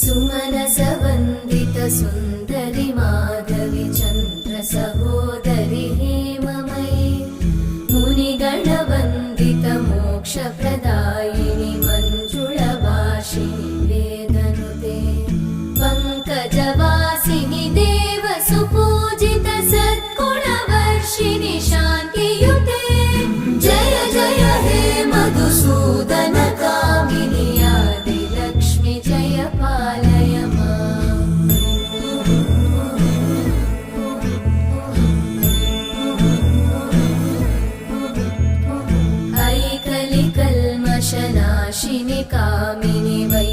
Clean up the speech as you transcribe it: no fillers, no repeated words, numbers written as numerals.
सुमनसवन्दित सुन्दरि माधवि चन्द्र सहोदरि हेममयि मुनिगणवन्दित मोक्षप्रदायिनि मञ्जुळभाषिणि वेदनुते पङ्कजवासिनि देवसुपूजित सद्गुणवर्षिणि शान्तियुते जय जय हे मधुसूदन कामिनि आदिलक्ष्मि जय पालय माम्। ऐकलिकल्मषनाशिनि कामिनि वै